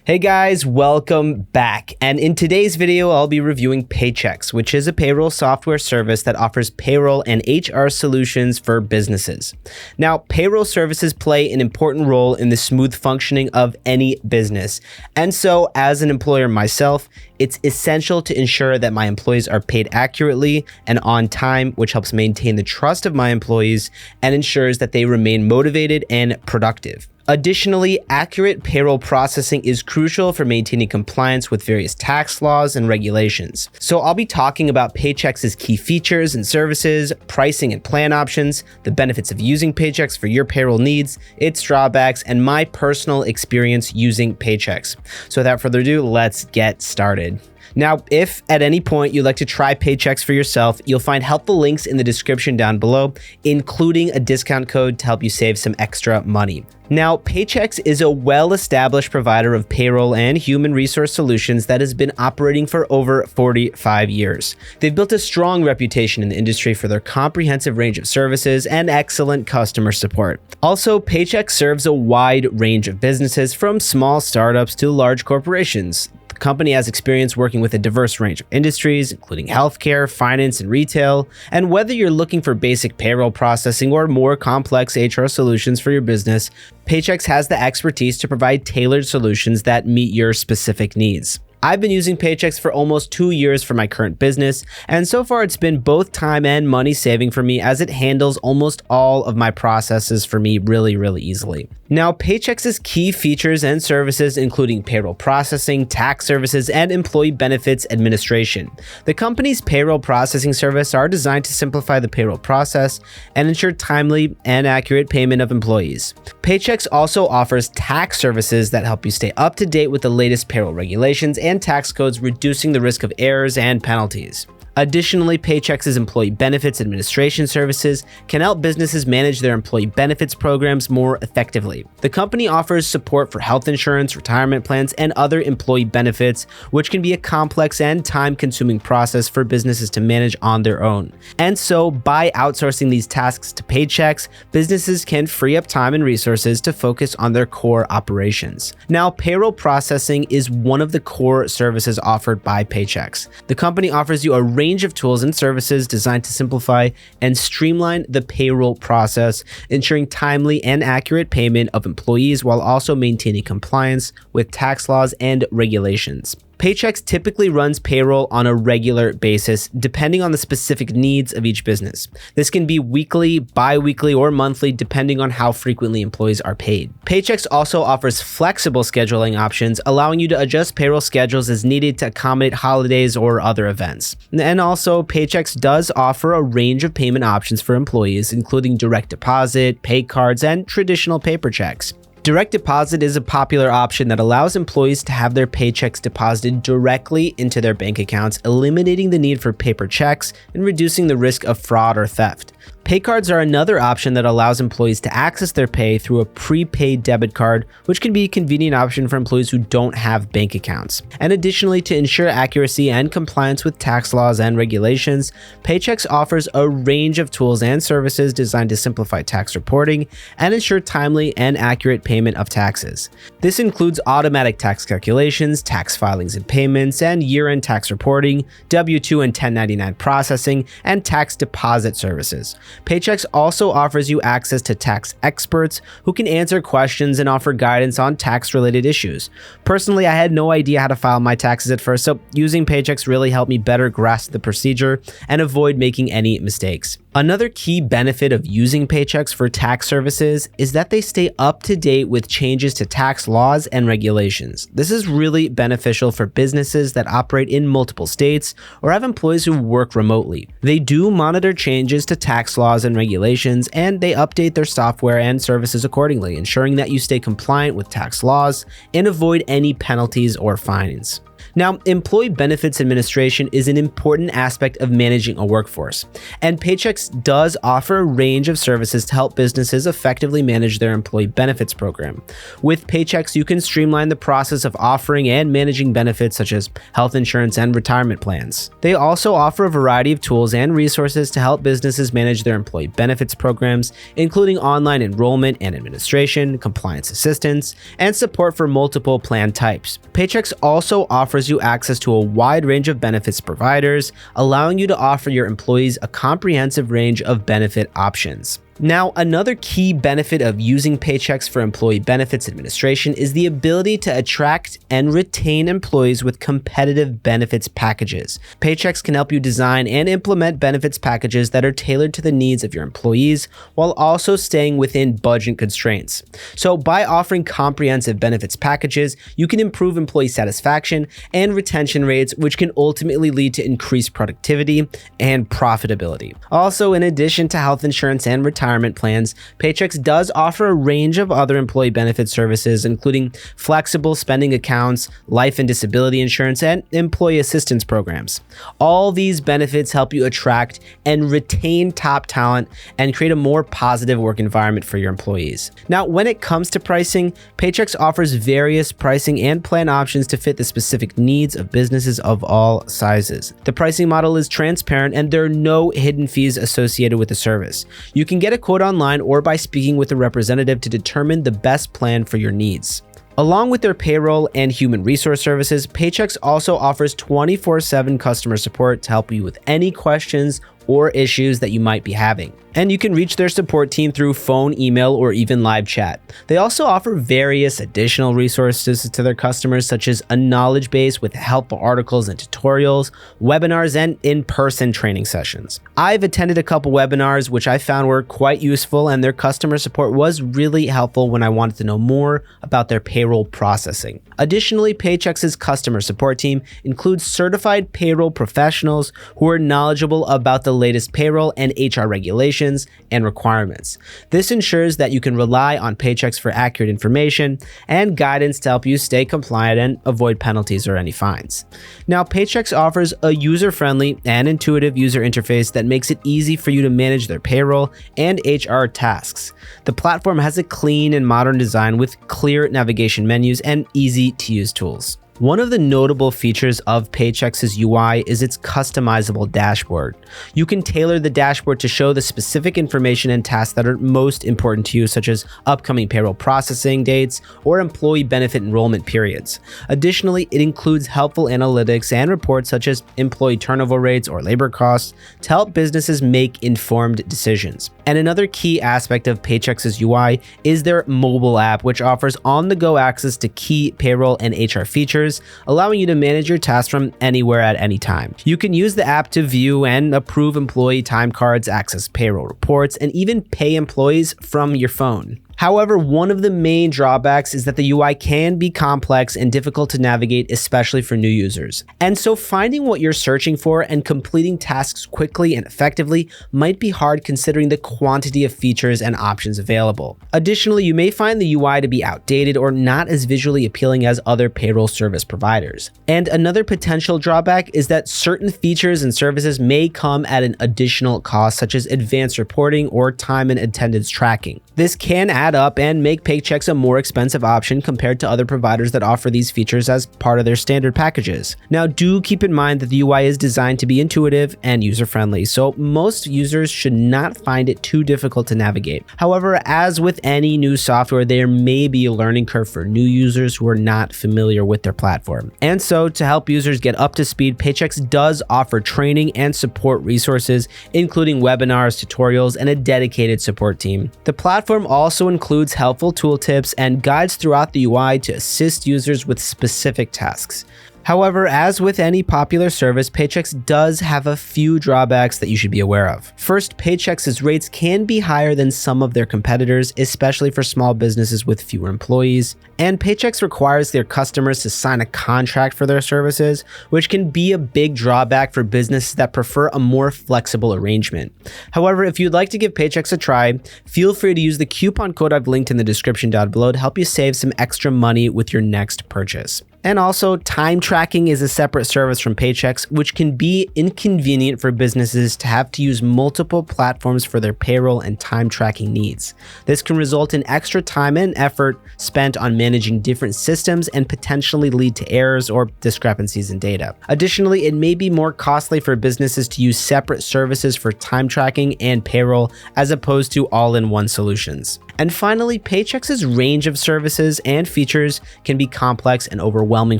Hey guys, welcome back. And in today's video, I'll be reviewing Paychex, which is a payroll software service that offers payroll and HR solutions for businesses. Now, payroll services play an important role in the smooth functioning of any business. And so, as an employer myself, it's essential to ensure that my employees are paid accurately and on time, which helps maintain the trust of my employees and ensures that they remain motivated and productive. Additionally, accurate payroll processing is crucial for maintaining compliance with various tax laws and regulations. So I'll be talking about Paychex's key features and services, pricing and plan options, the benefits of using Paychex for your payroll needs, its drawbacks, and my personal experience using Paychex. So without further ado, let's get started. Now, if at any point you'd like to try Paychex for yourself, you'll find helpful links in the description down below, including a discount code to help you save some extra money. Now, Paychex is a well-established provider of payroll and human resource solutions that has been operating for over 45 years. They've built a strong reputation in the industry for their comprehensive range of services and excellent customer support. Also, Paychex serves a wide range of businesses from small startups to large corporations. The company has experience working with a diverse range of industries, including healthcare, finance, and retail. And whether you're looking for basic payroll processing or more complex HR solutions for your business, Paychex has the expertise to provide tailored solutions that meet your specific needs. I've been using Paychex for almost 2 years for my current business, and so far it's been both time and money saving for me as it handles almost all of my processes for me really easily. Now, Paychex's key features and services including payroll processing, tax services, and employee benefits administration. The company's payroll processing service are designed to simplify the payroll process and ensure timely and accurate payment of employees. Paychex also offers tax services that help you stay up to date with the latest payroll regulations and tax codes, reducing the risk of errors and penalties. Additionally, Paychex's employee benefits administration services can help businesses manage their employee benefits programs more effectively. The company offers support for health insurance, retirement plans, and other employee benefits, which can be a complex and time-consuming process for businesses to manage on their own. And so, by outsourcing these tasks to Paychex, businesses can free up time and resources to focus on their core operations. Now, payroll processing is one of the core services offered by Paychex. The company offers you a range of tools and services designed to simplify and streamline the payroll process, ensuring timely and accurate payment of employees while also maintaining compliance with tax laws and regulations. Paychex typically runs payroll on a regular basis, depending on the specific needs of each business. This can be weekly, bi-weekly, or monthly, depending on how frequently employees are paid. Paychex also offers flexible scheduling options, allowing you to adjust payroll schedules as needed to accommodate holidays or other events. And also, Paychex does offer a range of payment options for employees, including direct deposit, pay cards, and traditional paper checks. Direct deposit is a popular option that allows employees to have their paychecks deposited directly into their bank accounts, eliminating the need for paper checks and reducing the risk of fraud or theft. Pay cards are another option that allows employees to access their pay through a prepaid debit card, which can be a convenient option for employees who don't have bank accounts. And additionally, to ensure accuracy and compliance with tax laws and regulations, Paychex offers a range of tools and services designed to simplify tax reporting and ensure timely and accurate payment of taxes. This includes automatic tax calculations, tax filings and payments, and year-end tax reporting, W-2 and 1099 processing, and tax deposit services. Paychex also offers you access to tax experts who can answer questions and offer guidance on tax-related issues. Personally, I had no idea how to file my taxes at first, so using Paychex really helped me better grasp the procedure and avoid making any mistakes. Another key benefit of using Paychex for tax services is that they stay up to date with changes to tax laws and regulations. This is really beneficial for businesses that operate in multiple states or have employees who work remotely. They do monitor changes to tax laws and regulations, and they update their software and services accordingly, ensuring that you stay compliant with tax laws and avoid any penalties or fines. Now, employee benefits administration is an important aspect of managing a workforce, and Paychex does offer a range of services to help businesses effectively manage their employee benefits program. With Paychex, you can streamline the process of offering and managing benefits such as health insurance and retirement plans. They also offer a variety of tools and resources to help businesses manage their employee benefits programs, including online enrollment and administration, compliance assistance, and support for multiple plan types. Paychex also offers you access to a wide range of benefits providers, allowing you to offer your employees a comprehensive range of benefit options. Now, another key benefit of using Paychex for employee benefits administration is the ability to attract and retain employees with competitive benefits packages. Paychex can help you design and implement benefits packages that are tailored to the needs of your employees while also staying within budget constraints. So by offering comprehensive benefits packages, you can improve employee satisfaction and retention rates, which can ultimately lead to increased productivity and profitability. Also, in addition to health insurance and retirement plans, Paychex does offer a range of other employee benefit services, including flexible spending accounts, life and disability insurance, and employee assistance programs. All these benefits help you attract and retain top talent and create a more positive work environment for your employees. Now, when it comes to pricing, Paychex offers various pricing and plan options to fit the specific needs of businesses of all sizes. The pricing model is transparent and there are no hidden fees associated with the service. You can get a quote online or by speaking with a representative to determine the best plan for your needs. Along with their payroll and human resource services, Paychex also offers 24/7 customer support to help you with any questions or issues that you might be having. And you can reach their support team through phone, email, or even live chat. They also offer various additional resources to their customers, such as a knowledge base with helpful articles and tutorials, webinars, and in-person training sessions. I've attended a couple webinars, which I found were quite useful, and their customer support was really helpful when I wanted to know more about their payroll processing. Additionally, Paychex's customer support team includes certified payroll professionals who are knowledgeable about the latest payroll and HR regulations and requirements. This ensures that you can rely on Paychex for accurate information and guidance to help you stay compliant and avoid penalties or any fines. Now, Paychex offers a user-friendly and intuitive user interface that makes it easy for you to manage their payroll and HR tasks. The platform has a clean and modern design with clear navigation menus and easy-to-use tools. One of the notable features of Paychex's UI is its customizable dashboard. You can tailor the dashboard to show the specific information and tasks that are most important to you, such as upcoming payroll processing dates or employee benefit enrollment periods. Additionally, it includes helpful analytics and reports such as employee turnover rates or labor costs to help businesses make informed decisions. And another key aspect of Paychex's UI is their mobile app, which offers on-the-go access to key payroll and HR features, allowing you to manage your tasks from anywhere at any time. You can use the app to view and approve employee time cards, access payroll reports, and even pay employees from your phone. However, one of the main drawbacks is that the UI can be complex and difficult to navigate, especially for new users. And so finding what you're searching for and completing tasks quickly and effectively might be hard considering the quantity of features and options available. Additionally, you may find the UI to be outdated or not as visually appealing as other payroll service providers. And another potential drawback is that certain features and services may come at an additional cost, such as advanced reporting or time and attendance tracking. This can add up and make Paychex a more expensive option compared to other providers that offer these features as part of their standard packages. Now, do keep in mind that the UI is designed to be intuitive and user-friendly, so most users should not find it too difficult to navigate. However, as with any new software, there may be a learning curve for new users who are not familiar with their platform. And so, to help users get up to speed, Paychex does offer training and support resources, including webinars, tutorials, and a dedicated support team. The platform also includes helpful tooltips and guides throughout the UI to assist users with specific tasks. However, as with any popular service, Paychex does have a few drawbacks that you should be aware of. First, Paychex's rates can be higher than some of their competitors, especially for small businesses with fewer employees. And Paychex requires their customers to sign a contract for their services, which can be a big drawback for businesses that prefer a more flexible arrangement. However, if you'd like to give Paychex a try, feel free to use the coupon code I've linked in the description down below to help you save some extra money with your next purchase. And also, time tracking is a separate service from Paychex, which can be inconvenient for businesses to have to use multiple platforms for their payroll and time tracking needs. This can result in extra time and effort spent on managing different systems and potentially lead to errors or discrepancies in data. Additionally, it may be more costly for businesses to use separate services for time tracking and payroll as opposed to all-in-one solutions. And finally, Paychex's range of services and features can be complex and overwhelming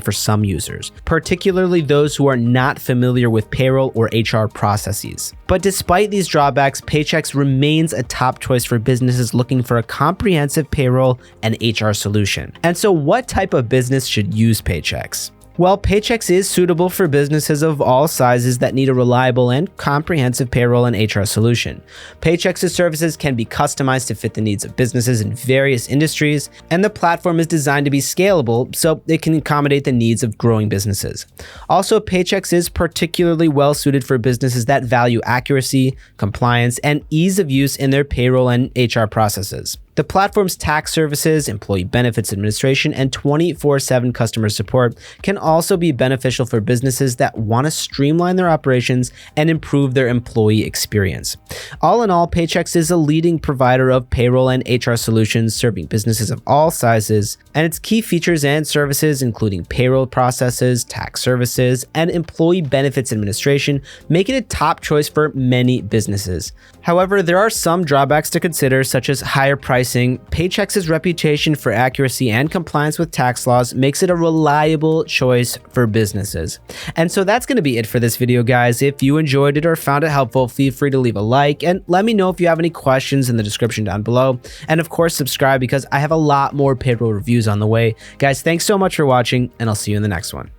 for some users, particularly those who are not familiar with payroll or HR processes. But despite these drawbacks, Paychex remains a top choice for businesses looking for a comprehensive payroll and HR solution. And so what type of business should use Paychex? Well, Paychex is suitable for businesses of all sizes that need a reliable and comprehensive payroll and HR solution. Paychex's services can be customized to fit the needs of businesses in various industries, and the platform is designed to be scalable so it can accommodate the needs of growing businesses. Also, Paychex is particularly well suited for businesses that value accuracy, compliance, and ease of use in their payroll and HR processes. The platform's tax services, employee benefits administration, and 24/7 customer support can also be beneficial for businesses that want to streamline their operations and improve their employee experience. All in all, Paychex is a leading provider of payroll and HR solutions serving businesses of all sizes, and its key features and services, including payroll processes, tax services, and employee benefits administration, make it a top choice for many businesses. However, there are some drawbacks to consider, such as higher pricing. Paychex's reputation for accuracy and compliance with tax laws makes it a reliable choice for businesses. And so that's going to be it for this video, guys. If you enjoyed it or found it helpful, feel free to leave a like and let me know if you have any questions in the description down below. And of course, subscribe because I have a lot more payroll reviews on the way. Guys, thanks so much for watching, and I'll see you in the next one.